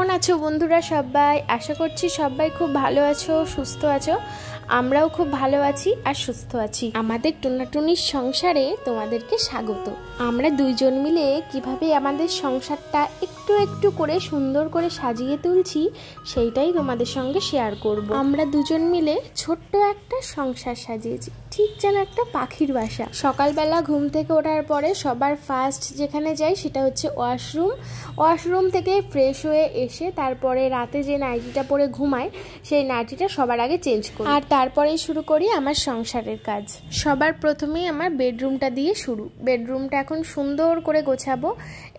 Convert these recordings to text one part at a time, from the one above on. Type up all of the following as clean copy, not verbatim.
কেমন আছো বন্ধুরা সবাই? আশা করছি সবাই খুব ভালো আছো, সুস্থ আছো। আমরাও খুব ভালো আছি আর সুস্থ আছি। আমাদের টুনাটুনির সংসারে তোমাদেরকে স্বাগত। আমরা দুইজন মিলে কিভাবে আমাদের সংসারটা একটু একটু করে সুন্দর করে সাজিয়ে তুলছি সেইটাই তোমাদের সঙ্গে শেয়ার করব। আমরা দুজন মিলে ছোট্ট একটা সংসার সাজিয়েছি, ঠিক যেন একটা পাখির বাসা। সকালবেলা ঘুম থেকে ওঠার পরে সবার ফার্স্ট যেখানে যাই সেটা হচ্ছে ওয়াশরুম থেকে ফ্রেশ হয়ে এসে তারপরে রাতে যে নাইটিটা পরে ঘুমায় সেই নাইটিটা সবার আগে চেঞ্জ করি, আর তারপরেই শুরু করি আমার সংসারের কাজ। সবার প্রথমেই আমার বেডরুমটা দিয়ে শুরু। বেডরুমটা এখন সুন্দর করে গোছাবো।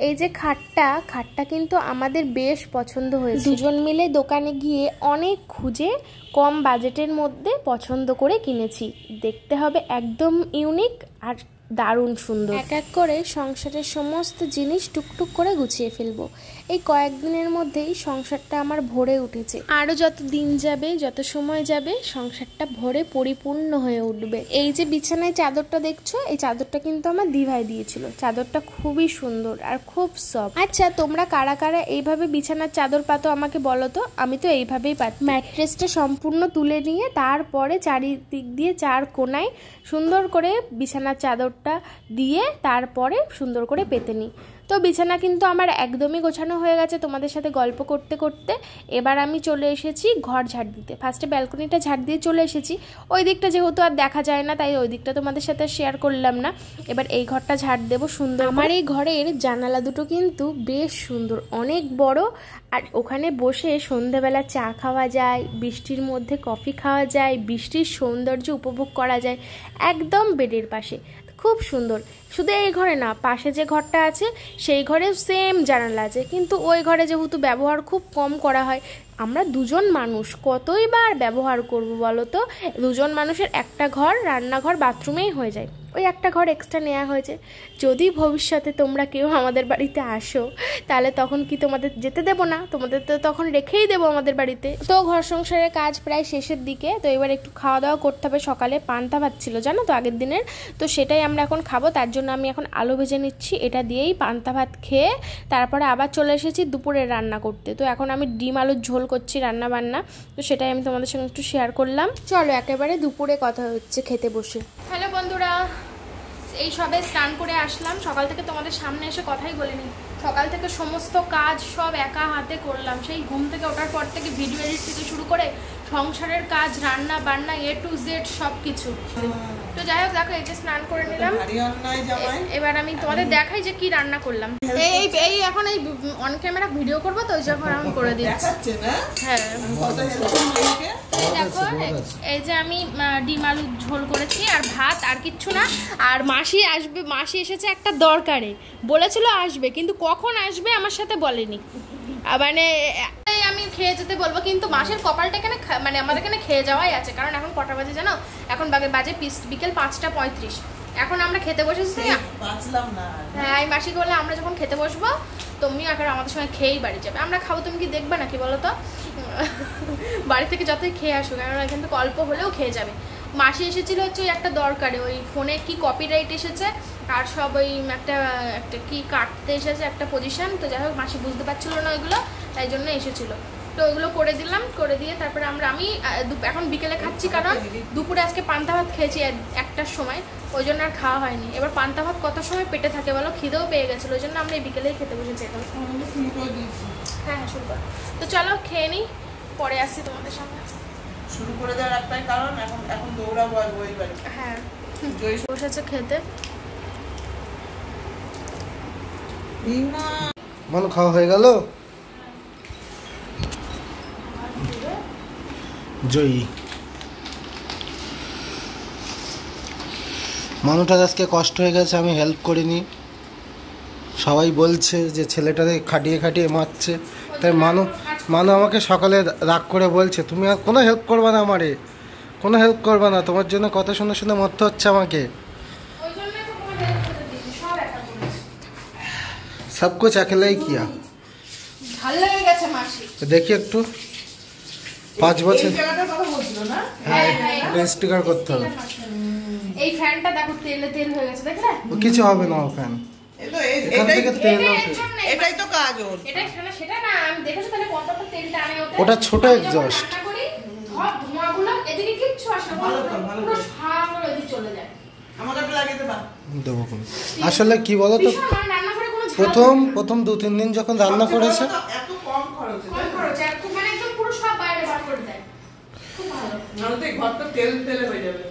এই যে খাটটা কিন্তু আমাদের বেশ পছন্দ হয়েছে। দুজন মিলে দোকানে গিয়ে অনেক খুঁজে কম বাজেটের মধ্যে পছন্দ করে কিনেছি। দেখতে হবে একদম ইউনিক আর দারুণ সুন্দর। এক এক করে সংসারের সমস্ত জিনিস টুকটুক করে গুছিয়ে ফেলবো। এই কয়েকদিনের মধ্যেই সংসারটা আমার ভরে উঠেছে। আরও যত দিন যাবে, যত সময় যাবে, সংসারটা ভরে পরিপূর্ণ হয়ে উঠবে। এই যে বিছানায় চাদরটা দেখছো, এই চাদরটা কিন্তু আমার দিভাই দিয়েছিল। চাদরটা খুবই সুন্দর আর খুব সফট। আচ্ছা, তোমরা কারা কারা এইভাবে বিছানার চাদর পাতো আমাকে বলো তো। আমি তো এইভাবেই পাতি। ম্যাট্রেসটা সম্পূর্ণ তুলে নিয়ে তারপরে চারিদিক দিয়ে চার কোনায় সুন্দর করে বিছানার চাদরটা দিয়ে তারপরে সুন্দর করে পেতে নিই। তো বিছানা কিন্তু আমার একদমই গোছানো হয়ে গেছে তোমাদের সাথে গল্প করতে করতে। এবার আমি চলে এসেছি ঘর ঝাড় দিতে। ফার্স্টে ব্যালকনিটা ঝাড় দিয়ে চলে এসেছি। ওই দিকটা যেহেতু আর দেখা যায় না তাই ওই দিকটা তোমাদের সাথে শেয়ার করলাম না। এবার এই ঘরটা ঝাড় দেবো সুন্দর। আমার এই ঘরের জানালা দুটো কিন্তু বেশ সুন্দর, অনেক বড়, আর ওখানে বসে সন্ধ্যাবেলা চা খাওয়া যায়, বৃষ্টির মধ্যে কফি খাওয়া যায়, বৃষ্টির সৌন্দর্য উপভোগ করা যায় একদম বেডের পাশে। খুব সুন্দর। শুধু এই ঘরে না, পাশে যে ঘরটা আছে সেই ঘরে সেম জানালা আছে, কিন্তু ওই ঘরে যেহেতু ব্যবহার খুব কম করা হয়। আমরা দুজন মানুষ কতই বার ব্যবহার করব বলো তো? দুজন মানুষের একটা ঘর, রান্নাঘর, বাথরুমেই হয়ে যায়। ওই একটা ঘর এক্সট্রা নেওয়া হয়েছে। যদি ভবিষ্যতে তোমরা কেউ আমাদের বাড়িতে আসো তাহলে তখন কি তোমাদের যেতে দেবো না? তোমাদের তো তখন রেখেই দেবো আমাদের বাড়িতে। তো ঘর সংসারের কাজ প্রায় শেষের দিকে। তো এবার একটু খাওয়া দাওয়া করতে হবে। সকালে পান্তা ভাত ছিল জানো তো আগের দিনের, তো সেটাই আমরা এখন খাবো। তার জন্য আমি এখন আলু ভেজে নিচ্ছি। এটা দিয়েই পান্তা ভাত খেয়ে তারপরে আবার চলে এসেছি দুপুরে রান্না করতে। তো এখন আমি ডিম আলুর ঝোল করছি রান্না বান্না। তো সেটাই আমি তোমাদের সঙ্গে একটু শেয়ার করলাম। চলো একেবারে দুপুরে কথা হচ্ছে খেতে বসে। হ্যালো বন্ধুরা, এই সবে স্নান করে আসলাম। সকাল থেকে তোমাদের সামনে এসে কথাই বলিনি। সকাল থেকে সমস্ত কাজ সব একা হাতে করলাম। সেই ঘুম থেকে ওঠার পর থেকে ভিডিও এডিট থেকে শুরু করে সংসারের কাজ, রান্না বান্না, এ টু জেড সব কিছু। তো যাই হোক, দেখো এই যে স্নান করে নিলাম। এবার আমি তোমাদের দেখাই যে কি রান্না করলাম। এই এখন এই অন ক্যামেরা ভিডিও করবো তো, যখন আমি করে দিচ্ছি। হ্যাঁ দেখো, এই যে আমি ডিম আলুর ঝোল করেছি আর ভাত, আর কিচ্ছু না। আর মাসি আসবে, মাসি এসেছে একটা দরকারে, বলেছিল আসবে, কিন্তু কখন আসবে আমার সাথে বলেনি। মানে আমি খেয়ে যেতে বলবো, কিন্তু মাসের কপালটা এখানে মানে আমাদের এখানে খেয়ে যাওয়াই আছে। কারণ এখন কটা বাজে জানো? এখন বাজে বিকেল 5:35। এখন আমরা খেতে বসেছি। হ্যাঁ, আমি মাসিকে বললে আমরা যখন খেতে বসবো তুমি এখন আমাদের সঙ্গে খেয়েই বাড়ি যাবে। আমরা খাবো, তুমি কি দেখবে নাকি বলো তো? বাড়ি থেকে যতই খেয়ে আসুক, কারণ এখান থেকে অল্প হলেও খেয়ে যাবে। মাসি এসেছিল হচ্ছে ওই একটা দরকারে, ওই ফোনে কি কপিরাইট এসেছে আর সব ওই একটা কি কাটতে এসেছে একটা পজিশন। তো যাই হোক, মাসি বুঝতে পারছিল না ওইগুলো, তাই জন্য এসেছিলো। তো ওইগুলো করে দিলাম। করে দিয়ে তারপরে আমি এখন বিকেলে খাচ্ছি, কারণ দুপুরে আজকে পান্তা ভাত খেয়েছি 1টার সময়, ওই জন্য আর খাওয়া হয়নি। এবার পান্তা ভাত কত সময় পেটে থাকে বলো? খিদেও পেয়ে গেছিলো, ওই জন্য আমরা এই বিকেলেই খেতে বসেছি এখন। হ্যাঁ শুরু কর। তো চলো খেয়ে নিই, পরে আসছি তোমাদের সামনে। শুরু করে দেওয়ার একটাই কারণ, এখন দৌড়াবো আর ওই বাড়ি। হ্যাঁ বসেছে খেতে। মানু খাওয়া হয়ে গেল? জয়ী মানুষটার আজকে কষ্ট হয়ে গেছে, আমি হেল্প করিনি। সবাই বলছে যে ছেলেটাকে খাটিয়ে খাটিয়ে মারছে। তাই মানু আমাকে সকালে রাগ করে বলছে তুমি আর কোনো হেল্প করবে না, আমারে কোনো হেল্প করবে না, তোমার জন্য কথা শুনে শুনে মরতে হচ্ছে আমাকে। সব কুছ अकेले ही किया। দেখি একটু 5 বছর। হ্যাঁ, এটা স্টিকার করতে হবে। এই ফ্যানটা দেখো তেল হয়ে গেছে, দেখলে? কিছু হবে না, ও ফ্যান এখান থেকে তেল ওঠে। এটাই তো কাজ ওর। সেটা না, আমি দেখেছি তাহলে কতটা তেল টানে ওতে। ওটা ছোট এক্সস্ট। সব ধোঁয়াগুলো এদিকে কিচ্ছু আসে না, পুরো সাগর এদিকে চলে যায়। আমাকে একটু লাগিয়ে দেবা। দেবো কোন। আসলে কি বলো তো, প্রথম 2-3 দিন যখন রান্না করেছে এত কম খরচে। কম খরচে আর খুব মানে একদম পুরো সব বাইরে বার করে দেয়। খুব ভালো। নাহলে তো এই ঘরটা তেলে হয়ে যাবে।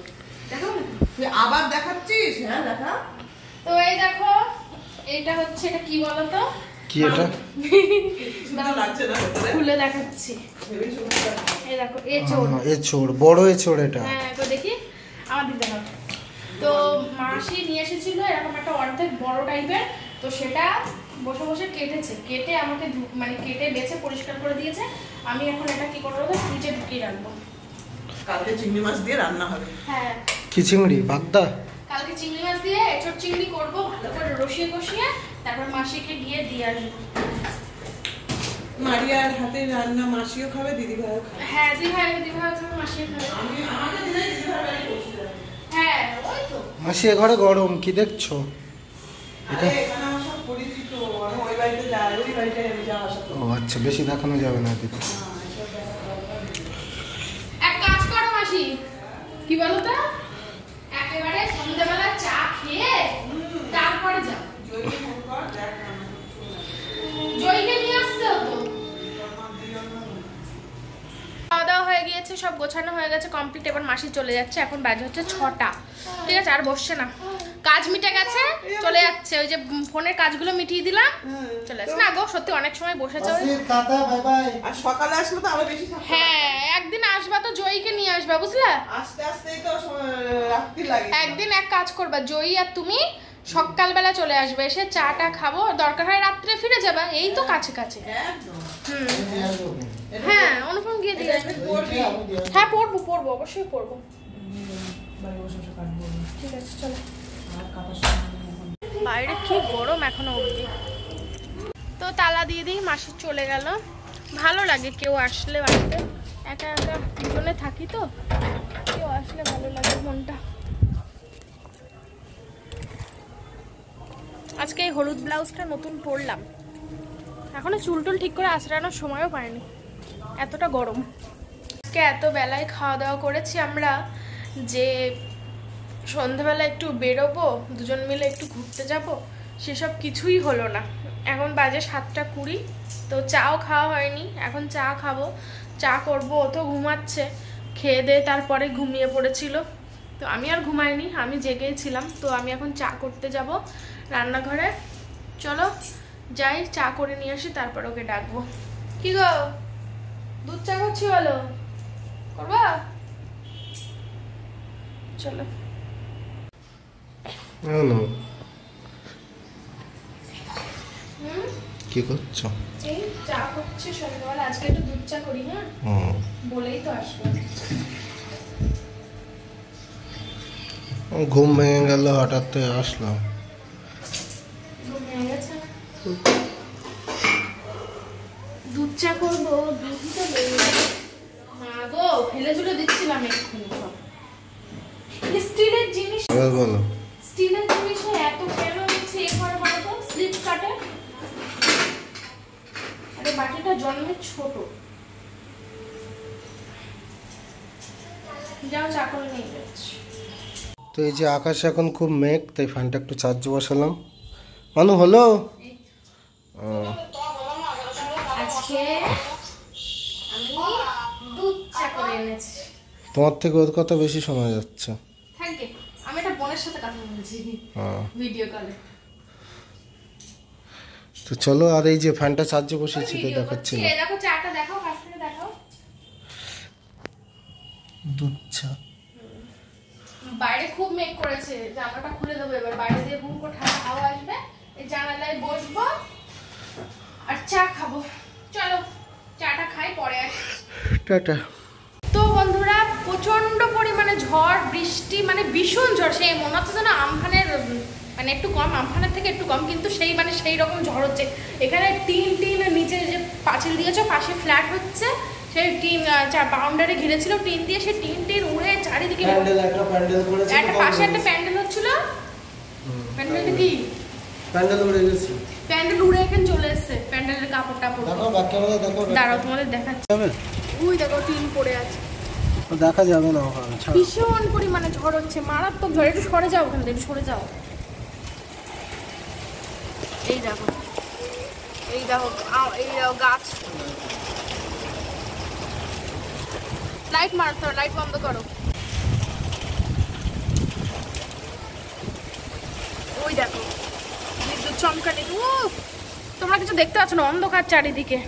দেখো তুই আবার দেখাচ্ছিস? হ্যাঁ দেখা। তো এই দেখো, এটা হচ্ছে, এটা কি বলো তো? কি এটা? সুন্দর লাগছে না ভেতরে? খুলে দেখাচ্ছি। হেভি সুন্দর লাগছে। এই দেখো, এঁচোড়। এঁচোড়, বড় এঁচোড় এটা। হ্যাঁ, তো দেখি আমার দিক দেখাও। তো মাসি নিয়ে এসেছিল এরকম একটা অর্ধেক বড় টাইপের, তো সেটা বসে বসে কেটেছে, কেটে আমাকে মানে কেটে বেছে পরিষ্কার করে দিয়েছে। আমি এখন এটা কি করবো, ফ্রিজে ঢুকিয়ে রাখবো। কালকে চিংড়ি মাছ দিয়ে রান্না হবে। হ্যাঁ, কি চিংড়ি? বাগদা? কালকে চিংড়ি মাছ দিয়ে এঁচোড় চিংড়ি করবো, ভালো করে রসিয়ে কষিয়ে, তারপর মাসিকে গিয়ে দিয়ে আসবো। মারিয়ার হাতে রান্না মাসিও খাবে, দিদি ভাইও খাবে। হ্যাঁ, দিদিভাই খাবে, মাসিও খাবে। আমাকে দিলে দিদি ভাই বাড়ি পৌঁছে যাবে। হ্যাঁ, ওই তো। মাসি এ ঘরে গরম, কি দেখছো? আরে এখানে আমার সব পরিচিত, আমি ওই বাড়িতে যাই, ওই বাড়িতে আমি যাওয়া আসা করি। ও আচ্ছা, বেশি দেখানো যাবে না দিদি। এক কাজ করো মাসি, কি বলো তো, একেবারে সন্ধ্যাবেলা চা খেয়ে তারপরে যাও। জয়কে ফোন কর, দেখ না আমার জয়কে নিয়ে আসতে হতো। খাওয়া দাওয়া হয়ে গিয়েছে, সব গোছানো হয়ে গেছে কমপ্লিট। এবার মাসি চলে যাচ্ছে, এখন বাজে হচ্ছে 6টা। ঠিক আছে, আর বসছে না, কাজ মিটে গেছে, চলে যাচ্ছে। ওই যে ফোনের কাজগুলো মিটিয়ে দিলাম, চলে যাচ্ছে। না গো, সত্যি অনেক সময় বসেছে। Tata, bye bye. আর সকালে আসলে তো আরো বেশি থাকতে হ্যাঁ, একদিন আসবা তো জয়কে নিয়ে আসবা, বুঝলা? আস্তে আস্তেই তো রাখতে লাগে। একদিন এক কাজ করবা, জয়ী আর তুমি সকালবেলা চলে আসবে, এসে চাটা খাবো, দরকার হয় রাত্রে ফিরে যাবা, এই তো কাছে কাছে। একদম। হ্যাঁ, অনুপম গিয়ে দিয়ে আসবে। হ্যাঁ, পড়বো, অবশ্যই পড়বো। বাড়ি বসে বসে কাটবো। ঠিক আছে, চলো। আর কাটার সময় বাইরে কি গরম এখনো অবধি। তো তালা দিয়ে দিই, মাসি চলে গেল। ভালো লাগে কেউ আসলে বাড়িতে, একা একা দুজনে থাকি তো, কেউ আসলে ভালো লাগে মনটা। আজকে এই হলুদ ব্লাউজটা নতুন পরলাম, এখনো চুল টুল ঠিক করে আঁচড়ানোর সময়ও পাইনি, এতটা গরম। আজকে এত বেলায় খাওয়া দাওয়া করেছি আমরা যে সন্ধ্যাবেলা একটু বেরোবো, দুজন মিলে একটু ঘুরতে যাব, সেসব কিছুই হলো না। এখন বাজে 7:20, তো চাও খাওয়া হয়নি, এখন চা খাবো, চা করবো। ও তো ঘুমাচ্ছে, খেয়ে দিয়ে তারপরে ঘুমিয়ে পড়েছিল, তো আমি আর ঘুমাইনি, আমি জেগেই ছিলাম। তো আমি এখন চা করতে যাব রান্নাঘরে, চলো যাই, চা করে নিয়ে আসি, তারপর ওকে ডাকবো। কি গো, দুধ চা করছি, বলো করবা? চলো। কি করছো? এই চা করছি সন্ধ্যাবেলা, আজকে একটু দুধ চা করি। হ্যাঁ, বলেই তো আসবো। ঘুম ভেঙে গেল, হঠাৎ আসলাম। ঘুম ভেঙে গেছে না? দুধ চা করবো, দুধই তো নেই। মা গো, ফেলে ঝুলে দিচ্ছিলাম এক্ষুনি সব। স্টিলের জিনিস, বলো। স্টিলের জিনিসে এত কেন হচ্ছে এ করে বলো তো, স্লিপ কাটে। আরে বাটিটা জন্মের ছোট। যাও চা করে নিয়ে যাচ্ছি। তো এই যে আকাশ এখন খুব মেঘ, তাই ফ্যানটা একটু চার্জে বসালাম। মানু হলো? আজকে আমি দুধ চা করে এনেছি। তোমার থেকে ওর কথা বেশি শোনা যাচ্ছে। Thank you. আমি একটা বোনের সাথে কথা বলছি ভিডিও কলে। তো চলো, আর এই যে ফ্যানটা চার্জে বসেছি তো দেখাচ্ছি না। এই দেখো চাটা দেখাও, কাছ থেকে দেখাও। দুধ চা। বাইরে খুব মেঘ করেছে, জানালাটা খুলে দেবো এবার, বাইরে দিয়ে হুম করে ঠান্ডা হাওয়া আসবে, এই জানালায় বসবো আর চা খাবো। চলো চাটা খাই, পরে আসি। টাটা। তো বন্ধুরা, প্রচন্ড পরিমাণে ঝড় বৃষ্টি, মানে ভীষণ ঝড়, সেই মনে হচ্ছে যেন আমফানের মানে একটু কম, আমফানের থেকে একটু কম, কিন্তু সেই মানে সেই রকম ঝড় হচ্ছে। এখানে টিন নিচে যে পাঁচিল দিয়েছে, পাশে ফ্ল্যাট হচ্ছে, সেই টিন বাউন্ডারি ঘিরেছিল টিন দিয়ে, সেই টিন উড়ে চারিদিকে। একটা প্যান্ডেল করেছে, একটা পাশে একটা প্যান্ডেল হচ্ছিল। প্যান্ডেলটা কি প্যান্ডেল উড়ে গেছে। প্যান্ডেল উড়ে এখানে চলে এসেছে, প্যান্ডেলের কাপড় টাপড় দেখো ব্যাক ক্যামেরা দেখো। দাঁড়াও তোমাদের দেখাচ্ছি। ওই দেখো টিন পড়ে আছে, দেখা যাবে না ওখানে। ভীষণ পরিমাণে ঝড় হচ্ছে, মারাত্মক ঝড়। একটু সরে যাও ওখান থেকে, একটু সরে যাও। এই দেখো, এই দেখো, এই দেখো গাছ। লাইট মারতে হবে, লাইট বন্ধ করো। ওই দেখো বিদ্যুৎ চমকানি। তোমরা কিছু দেখতে পাচ্ছ না, অন্ধকার চারিদিকে।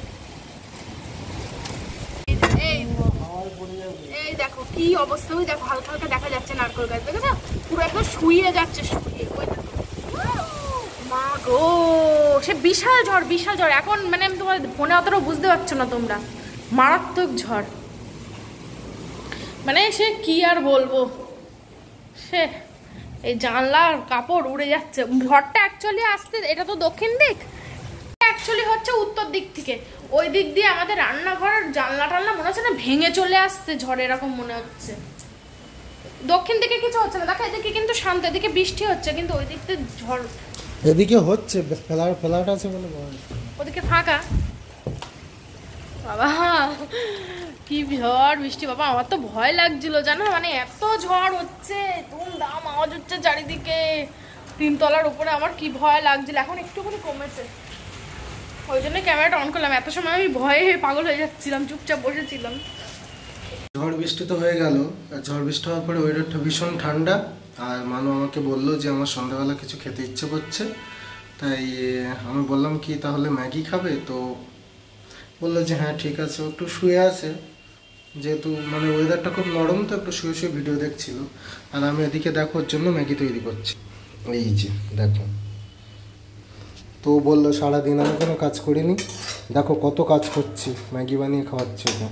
এই দেখো কি অবস্থা, ওই দেখো হালকা হালকা দেখা যাচ্ছে নারকেল গাছ, দেখেছো? পুরো একদম শুইয়ে যাচ্ছে, শুইয়ে। ওই দেখো, মা গো, সে বিশাল ঝড়, বিশাল ঝড়। এখন মানে আমি তোমার ফোনে অতটা বুঝতে পারছো না তোমরা, মারাত্মক ঝড়। মানে সে কি আর বলবো, সে এই জানলার কাপড় উড়ে যাচ্ছে। ঝড়টা অ্যাকচুয়ালি আসতে, এটা তো দক্ষিণ দিক, অ্যাকচুয়ালি হচ্ছে উত্তর দিক থেকে। ওই দিক দিয়ে আমাদের রান্নাঘরের জানলা টানলা মনে হচ্ছে না ভেঙে চলে আসছে ঝড়, এরকম মনে হচ্ছে। দক্ষিণ দিকে কিছু হচ্ছে না, দেখো এদিকে কিন্তু শান্ত, এদিকে বৃষ্টি হচ্ছে, কিন্তু ওই দিক দিয়ে ঝড়। এদিকে হচ্ছে ফ্ল্যাট আছে বলে, ওদিকে ফাঁকা। বাবা কি ঝড় বৃষ্টি, বাবা আমার তো ভয় লাগছিল জানো, মানে এত ঝড় হচ্ছে, ধুমধাম আওয়াজ হচ্ছে চারিদিকে। তিনতলার উপরে আমার কি ভয় লাগছিল, এখন একটুখানি কমেছে, ওই জন্য ক্যামেরাটা অন করলাম। এত সময় আমি ভয়ে পাগল হয়ে যাচ্ছিলাম, চুপচাপ বসেছিলাম। ঝড় বৃষ্টি তো হয়ে গেল। ঝড় বৃষ্টি হওয়ার পরে ওয়েদারটা ভীষণ ঠান্ডা। আর মানু আমাকে বললো যে আমার সন্ধ্যাবেলা কিছু খেতে ইচ্ছে করছে, তাই আমি বললাম কি তাহলে ম্যাগি খাবে? তো বললো যে হ্যাঁ ঠিক আছে। একটু শুয়ে আছে, যেহেতু মানে ওয়েদারটা খুব নরম, তো একটু শুয়ে শুয়ে ভিডিও দেখছিল। আর আমি এদিকে দেখো ওর জন্য ম্যাগি তৈরি করছি। এই যে দেখো, তো বললো সারাদিন আমি কোনো কাজ করিনি, দেখো কত কাজ করছি, ম্যাগি বানিয়ে খাওয়াচ্ছি ওকে।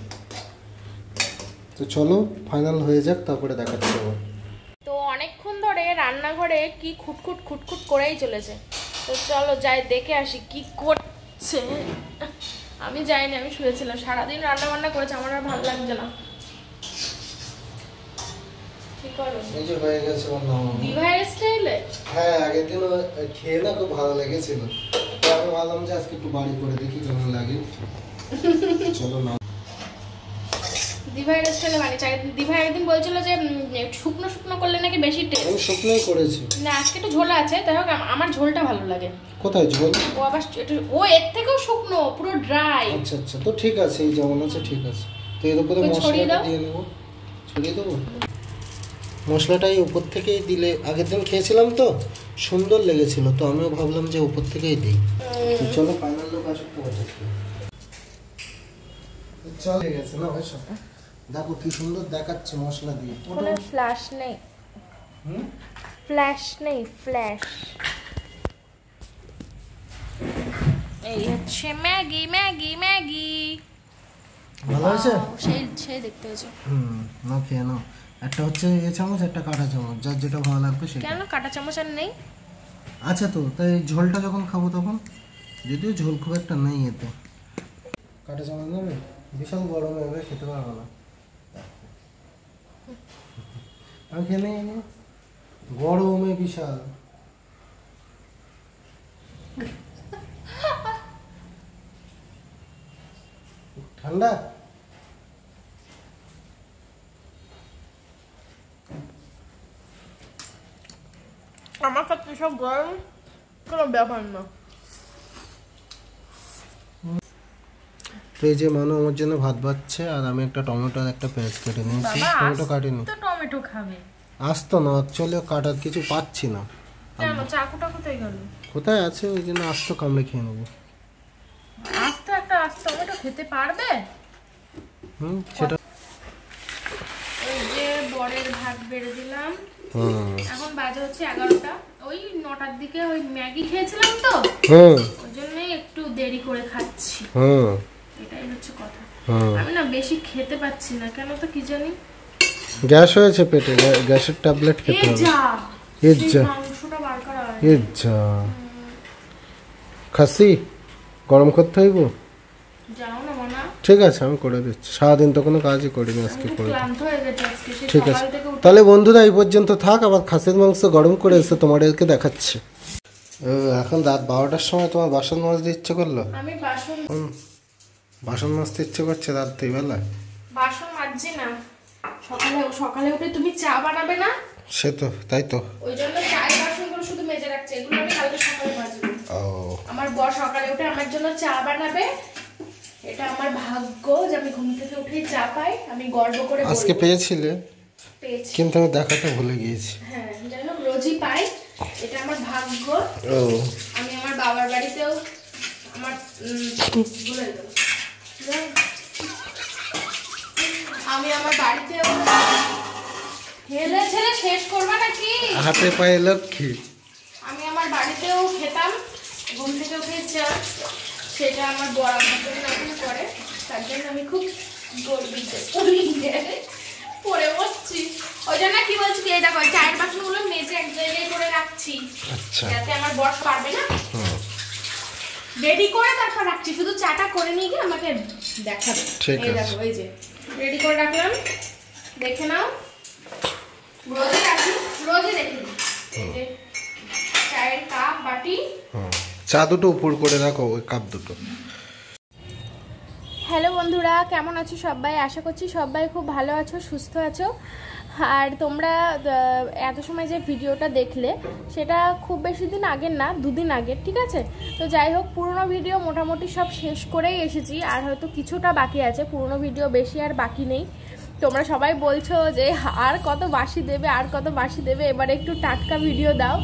তো চলো ফাইনাল হয়ে যাক, তারপরে দেখাতে যাবো। তো অনেকক্ষণ ধরে রান্নাঘরে কি খুটখুট খুটখুট করেই চলেছে, তো চলো যাই দেখে আসি কি করছে। আমি যাইনি, আমি শুয়েছিলাম, সারাদিন রান্না বান্না করেছে, আমার আর ভালো লাগছে না। কি করো? এই যে হয়ে গেছে দিভাইয়ের স্টাইলে। হ্যাঁ, আগের দিন খেয়ে না খুব ভালো লেগেছিল, তো আমি ভাবলাম যে আজকে একটু বাড়ি করে দেখি কেমন লাগে। চলো না, দিভাইয়ের স্টাইলে বানিয়েছে। দিভাই একদিন বলছিল যে শুকনো শুকনো করলে নাকি বেশি টেস্ট। আমি শুকনোই করেছি না, আজকে একটু ঝোল আছে, তাই হোক আমার ঝোলটা ভালো লাগে। কোথায় ঝোল? ও আবার ও এর থেকেও শুকনো, পুরো ড্রাই। আচ্ছা আচ্ছা, তো ঠিক আছে, এই যেমন আছে ঠিক আছে। তো এর উপরে মশলাটা দিয়ে নেবো, ছড়িয়ে দেবো। মশলাটাই উপর থেকেই দিলে, আগের দিন খেয়েছিলাম তো সুন্দর লেগেছিল, তো আমিও ভাবলাম যে উপর থেকেই দিই। চলো ফাইনাল লোক আসুক তো চল হয়ে গেছে না ভাই। দেখো কি সুন্দর দেখাচ্ছে মশলা দিয়ে। কোনো ফ্ল্যাশ নেই, ফ্ল্যাশ নেই, ফ্ল্যাশ। এই হচ্ছে ম্যাগি, ম্যাগি, ম্যাগি। ভালো হয়েছে? সেই দেখতে হয়েছে। না খেয়ে নাও। একটা হচ্ছে এ চামচ, একটা কাঁটা চামচ, যার যেটা ভালো লাগবে সেটা। কেন কাঁটা চামচ আর নেই? আচ্ছা, তো তাই ঝোলটা যখন খাবো তখন, যদিও ঝোল খুব একটা নেই এতে। কাঁটা চামচ নেবে? বিশাল গরম হবে, খেতে পারবো না। আমি খেয়ে নেই, গরমে বিশাল। ঠান্ডা আমার কাছে সব গরম কোনো ব্যাপার না। তো এই যে মানু আমার জন্য ভাত বাচ্ছে, আর আমি একটা টমেটো আর একটা পেঁয়াজ কেটে নিয়েছি। টমেটো কাটিনি, তো টমেটো খাবে। আসতো না অ্যাকচুয়ালি, কাটার কিছু পাচ্ছি না। কেন চাকুটা কোথায় গেল? কোথায় আছে, ওই জন্য আস্ত কামড়ে খেয়ে নেবো। আস্ত একটা আস্ত টমেটো খেতে পারবে? সেটা। এই যে বরের ভাত বেড়ে দিলাম, এখন বাজে হচ্ছে 11টা। ওই 9টার দিকে ওই ম্যাগি খেয়েছিলাম তো, ওই জন্যই একটু দেরি করে খাচ্ছি। এটাই হচ্ছে কথা। আমি না বেশি খেতে পাচ্ছি না, কেন তো কি জানি। গ্যাস হয়েছে পেটে, গ্যাসের ট্যাবলেট খেতে হবে। মাংসটা বার করা হয়। খাসি গরম করতে হইব? যাও না মানা। ঠিক আছে, আমি করে দিচ্ছি। সারাদিন তো কোনো কাজই করিনি, আজকে করে। ক্লান্ত হয়ে গেছে আজকে, ঠিক আছে, তাহলে বন্ধুরা এই পর্যন্ত থাক। আবার খাসির মাংস গরম করে এসে তোমাদেরকে দেখাচ্ছি। এখন রাত 12টার সময় তোমার বাসন মাজতে ইচ্ছে করলো? আমি বাসন মাজতে ইচ্ছে করছে রাত্রিবেলা? বাসন মাজছি না, সকালে উঠে তুমি চা বানাবে না? সে তো তাই তো, ওই জন্য চায়ের বাসনগুলো শুধু মেজে রাখছি, এগুলো আমি কালকে সকালে মাজবো। ও আমার বর সকালে উঠে আমার জন্য চা বানাবে, এটা আমার ভাগ্য যে আমি ঘুম থেকে উঠে চা পাই। আমি গর্ব করে বলবো। আজকে পেয়েছিলে? পেয়েছি, কিন্তু আমি দেখাতে ভুলে গিয়েছি। হ্যাঁ যাই হোক, রোজই পাই, এটা আমার ভাগ্য। ও আমি আমার বাবার বাড়িতেও আমার ভুলে গেল, আমি আমার বাড়িতেও হেলে ছেলে শেষ করবা নাকি? হাতে পায়ে লক্ষ্মী। আমি আমার বাড়িতেও খেতাম ঘুম থেকে উঠে চা, সেটা আমার বড় আমার জন্য এখন করে, তার জন্য আমি খুব গর্বিত পরে বসছি। ওই জন্য কি বলছি, এই দেখো চায়ের বাসনগুলো মেজে এক জায়গায় করে রাখছি, আচ্ছা যাতে আমার বর পারবে না, রেডি করে তারপর রাখছি। শুধু চাটা করে নিয়ে গিয়ে আমাকে দেখাবে। ঠিক এই আছে। দেখো, এই যে রেডি করে রাখলাম, দেখে নাও। রোজই রাখি, রোজই রেখে দিই। এই যে চায়ের কাপ বাটি, চা দুটো উপর করে রাখো, ওই কাপ দুটো। হ্যালো বন্ধুরা, কেমন আছো সবাই? আশা করছি সবাই খুব ভালো আছো, সুস্থ আছো। আর তোমরা এত সময় যে ভিডিওটা দেখলে সেটা খুব বেশি দিন আগের না, 2 দিন আগের, ঠিক আছে? তো যাই হোক, পুরনো ভিডিও মোটামুটি সব শেষ করেই এসেছি, আর হয়তো কিছুটা বাকি আছে, পুরনো ভিডিও বেশি আর বাকি নেই। তোমরা সবাই বলছো যে আর কত বাসি দেবে, আর কত বাসি দেবে, এবার একটু টাটকা ভিডিও দাও।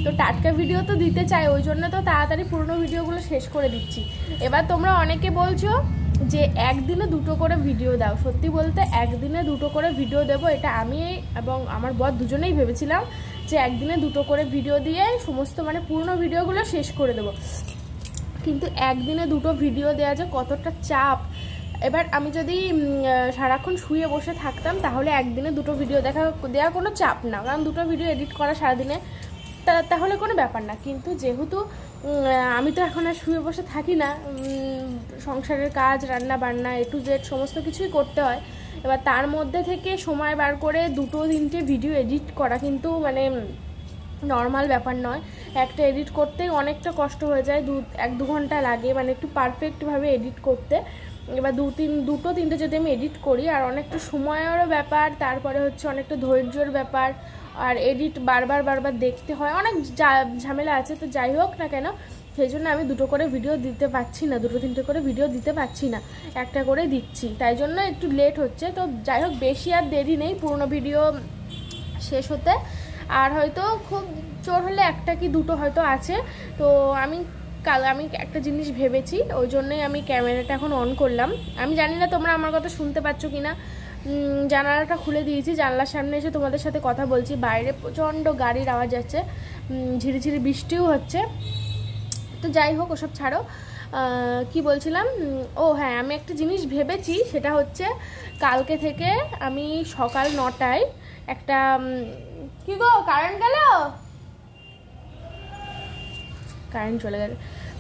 তো টাটকা ভিডিও তো দিতে চাই, ওই জন্য তো তাড়াতাড়ি পুরনো ভিডিওগুলো শেষ করে দিচ্ছি। এবার তোমরা অনেকে বলছো যে একদিনে 2টো করে ভিডিও দাও। সত্যি বলতে একদিনে 2টো করে ভিডিও দেবো, এটা আমি এবং আমার বর দুজনেই ভেবেছিলাম যে একদিনে 2টো করে ভিডিও দিয়ে সমস্ত মানে পুরনো ভিডিওগুলো শেষ করে দেবো। কিন্তু একদিনে 2টো ভিডিও দেওয়া যে কতটা চাপ। এবার আমি যদি সারাক্ষণ শুয়ে বসে থাকতাম তাহলে একদিনে 2টো ভিডিও দেওয়া কোনো চাপ না, কারণ 2টো ভিডিও এডিট করা সারাদিনে তাহলে কোনো ব্যাপার না। কিন্তু যেহেতু আমি তো এখন আর শুয়ে বসে থাকি না, সংসারের কাজ, রান্না বান্না, A to Z সমস্ত কিছুই করতে হয়। এবার তার মধ্যে থেকে সময় বার করে 2-3টে ভিডিও এডিট করা কিন্তু মানে নর্মাল ব্যাপার নয়। একটা এডিট করতেই অনেকটা কষ্ট হয়ে যায়, 1-2 ঘন্টা লাগে, মানে একটু পারফেক্টভাবে এডিট করতে। এবার 2-3টে যদি আমি এডিট করি, আর অনেকটা সময়েরও ব্যাপার, তারপরে হচ্ছে অনেকটা ধৈর্যের ব্যাপার, আর এডিট বারবার দেখতে হয়, অনেক ঝামেলা আছে। তো যাই হোক না কেন, সেই জন্য আমি 2টো করে ভিডিও দিতে পারছি না, 2-3টে করে ভিডিও দিতে পারছি না, একটা করে দিচ্ছি, তাই জন্য একটু লেট হচ্ছে। তো যাই হোক, বেশি আর দেরি নেই পুরনো ভিডিও শেষ হতে, আর হয়তো খুব জোর হলে 1টা কি 2টো হয়তো আছে। তো আমি একটা জিনিস ভেবেছি, ওই জন্যই আমি ক্যামেরাটা এখন অন করলাম। আমি জানি না তোমরা আমার কথা শুনতে পাচ্ছ কি না, জানালাটা খুলে দিয়েছি, জানলার সামনে এসে তোমাদের সাথে কথা বলছি। বাইরে প্রচণ্ড গাড়ির আওয়াজ আছে, ঝিরিঝিরি বৃষ্টিও হচ্ছে। তো যাই হোক, ওসব ছাড়ো, কি বলছিলাম, ও হ্যাঁ, আমি একটা জিনিস ভেবেছি, সেটা হচ্ছে কালকে থেকে আমি সকাল 9টায় একটা, কি গো কারেন্ট গেল, কারেন্ট চলে গেল।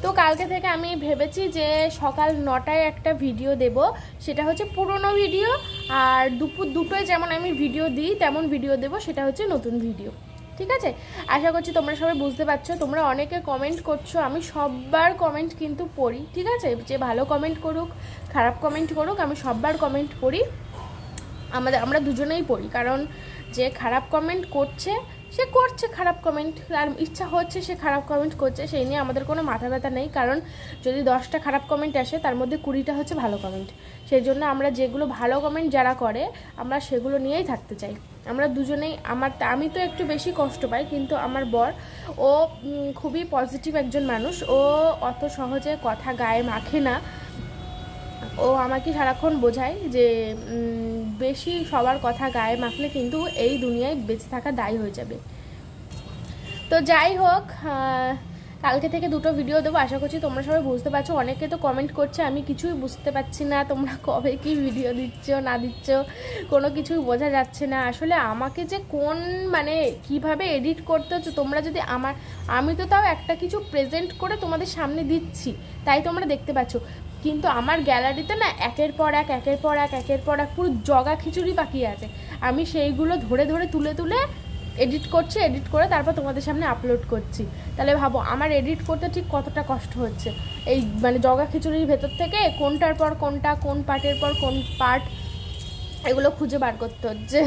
তো কালকে থেকে আমি ভেবেছি যে সকাল 9টায় একটা ভিডিও দেব, সেটা হচ্ছে পুরনো ভিডিও, আর দুপুর 2টোয় যেমন আমি ভিডিও দিই তেমন ভিডিও দেব, সেটা হচ্ছে নতুন ভিডিও, ঠিক আছে? আশা করছি তোমরা সবাই বুঝতে পারছো। তোমরা অনেকে কমেন্ট করছো, আমি সবার কমেন্ট কিন্তু পড়ি, ঠিক আছে? যে ভালো কমেন্ট করুক, খারাপ কমেন্ট করুক, আমি সবার কমেন্ট পড়ি, আমরা দুজনেই পড়ি। কারণ যে খারাপ কমেন্ট করছে সে করছে খারাপ কমেন্ট, আর ইচ্ছা হচ্ছে সে খারাপ কমেন্ট করছে, সেই নিয়ে আমাদের কোনো মাথা ব্যথা নেই। কারণ যদি 10টা খারাপ কমেন্ট আসে, তার মধ্যে 20টা হচ্ছে ভালো কমেন্ট। সেই জন্য আমরা যেগুলো ভালো কমেন্ট যারা করে, আমরা সেগুলো নিয়েই থাকতে চাই। আমরা দুজনেই, আমি তো একটু বেশি কষ্ট পাই, কিন্তু আমার বর, ও খুবই পজিটিভ একজন মানুষ, ও অত সহজে কথা গায়ে মাখে না। ও আমাকে সারাক্ষণ বোঝায় যে বেশি সবার কথা গায়ে মাখলে কিন্তু এই দুনিয়ায় বেঁচে থাকা দায়ী হয়ে যাবে। তো যাই হোক, কালকে থেকে 2টো ভিডিও দেবো, আশা করছি তোমরা সবাই বুঝতে পারছো। অনেকে তো কমেন্ট করছে, আমি কিছুই বুঝতে পারছি না, তোমরা কবে কি ভিডিও দিচ্ছ না দিচ্ছ কোনো কিছুই বোঝা যাচ্ছে না। আসলে আমাকে যে কোন মানে কিভাবে এডিট করতে হচ্ছে, তোমরা যদি আমি তো তাও একটা কিছু প্রেজেন্ট করে তোমাদের সামনে দিচ্ছি, তাই তোমরা দেখতে পাচ্ছ। কিন্তু আমার গ্যালারিতে না একের পর এক পুরো জগা খিচুড়ি পাকিয়ে আছে। আমি সেইগুলো ধরে তুলে এডিট করছি, এডিট করে তারপর তোমাদের সামনে আপলোড করছি। তাহলে ভাবো আমার এডিট করতে ঠিক কতটা কষ্ট হচ্ছে। এই মানে জগা খিচুড়ির ভেতর থেকে কোনটার পর কোনটা, কোন পার্টের পর কোন পার্ট, এগুলো খুঁজে বার করতে হচ্ছে।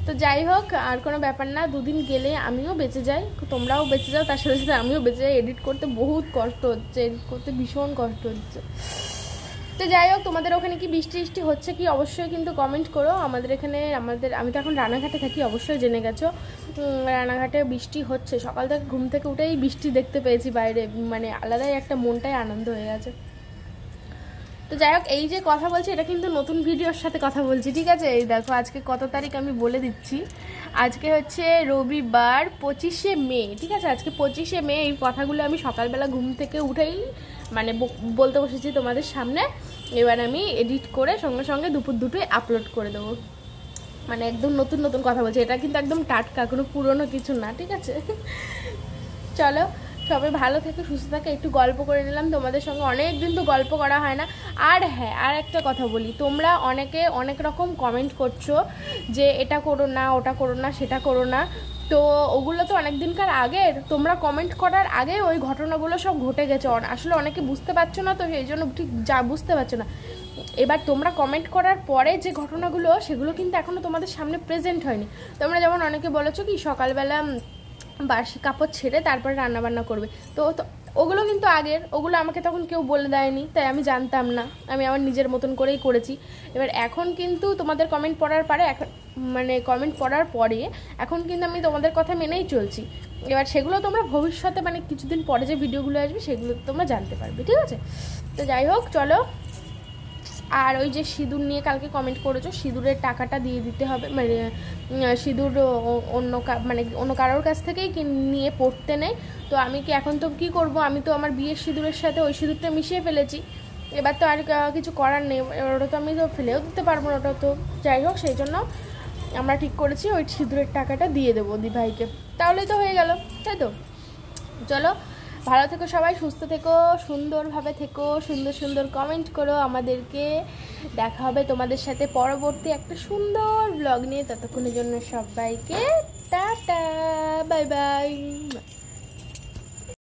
তো যাই হোক, আর কোনো ব্যাপার না, 2 দিন গেলে আমিও বেঁচে যাই, তোমরাও বেঁচে যাও, তার সাথে সাথে আমিও বেঁচে যাই। এডিট করতে বহুত কষ্ট হচ্ছে, এডিট করতে ভীষণ কষ্ট হচ্ছে। তো যাই হোক, তোমাদের ওখানে কি বৃষ্টি হচ্ছে কি অবশ্যই কিন্তু কমেন্ট করো। আমাদের এখানে আমি তো এখন রানাঘাটে থাকি, অবশ্যই জেনে গেছো রানাঘাটে বৃষ্টি হচ্ছে। সকাল থেকে ঘুম থেকে উঠেই বৃষ্টি দেখতে পেয়েছি বাইরে, মানে আলাদাই একটা মনটাই আনন্দ হয়ে গেছে। তো যাই হোক, এই যে কথা বলছি এটা কিন্তু নতুন ভিডিওর সাথে কথা বলছি, ঠিক আছে? এই দেখো আজকে কত তারিখ আমি বলে দিচ্ছি। আজকে হচ্ছে রবিবার 25শে মে, ঠিক আছে? আজকে 25শে মে। এই কথাগুলো আমি সকালবেলা ঘুম থেকে উঠেই মানে বলতে বসেছি তোমাদের সামনে। এবার আমি এডিট করে সঙ্গে সঙ্গে দুপুর 2টোয় আপলোড করে দেবো। মানে একদম নতুন নতুন কথা বলছি, এটা কিন্তু একদম টাটকা, কোনো পুরনো কিছু না, ঠিক আছে? চলো, সবাই ভালো থেকে সুস্থ থাকে। একটু গল্প করে নিলাম তোমাদের সঙ্গে, অনেক দিন তো গল্প করা হয় না। আর হ্যাঁ, আর একটা কথা বলি, তোমরা অনেকে অনেক রকম কমেন্ট করছো যে এটা করো না, ওটা করো না, সেটা করো না। তো ওগুলো তো অনেক দিনকার আগের, তোমরা কমেন্ট করার আগে ওই ঘটনাগুলো সব ঘটে গেছে। আসলে অনেকে বুঝতে পারছো না, তো সেই জন্য ঠিক বুঝতে পারছো না। এবার তোমরা কমেন্ট করার পরে যে ঘটনাগুলো, সেগুলো কিন্তু এখনও তোমাদের সামনে প্রেজেন্ট হয়নি। তোমরা যেমন অনেকে বলেছো কি সকালবেলা বাসি কাপড় ছেড়ে তারপরে রান্নাবান্না করবে, তো ওগুলো কিন্তু আগের, ওগুলো আমাকে তখন কেউ বলে দেয়নি, তাই আমি জানতাম না, আমি আমার নিজের মতন করেই করেছি। এবার এখন কিন্তু তোমাদের কমেন্ট পড়ার পরে, কমেন্ট পড়ার পরে এখন কিন্তু আমি তোমাদের কথা মেনেই চলছি। এবার সেগুলো তোমরা ভবিষ্যতে মানে কিছুদিন পরে যে ভিডিওগুলো আসবে সেগুলো তোমরা জানতে পারবে, ঠিক আছে? তো যাই হোক, চলো। আর ওই যে সিঁদুর নিয়ে কালকে কমেন্ট করেছো, সিঁদুরের টাকাটা দিয়ে দিতে হবে, মানে সিঁদুর অন্য কারোর কাছ থেকেই নিয়ে পড়তে নেই। তো আমি কি এখন তো কী করবো, আমি তো আমার বিয়ের সিঁদুরের সাথে ওই সিঁদুরটা মিশিয়ে ফেলেছি। এবার তো আর কিছু করার নেই, ওটা তো আমি তো ফেলেও দিতে পারবো না ওটা তো। যাই হোক, সেই জন্য আমরা ঠিক করেছি ওই সিঁদুরের টাকাটা দিয়ে দেবো দিভাইকে, তাহলেই তো হয়ে গেল, তাই তো? চলো, ভালো থেকো সবাই, সুস্থ থেকো, সুন্দরভাবে থেকো, সুন্দর সুন্দর কমেন্ট করো আমাদেরকে। দেখা হবে তোমাদের সাথে পরবর্তী একটা সুন্দর ব্লগ নিয়ে। ততক্ষণের জন্য সবাইকে টাটা, বাই বাই।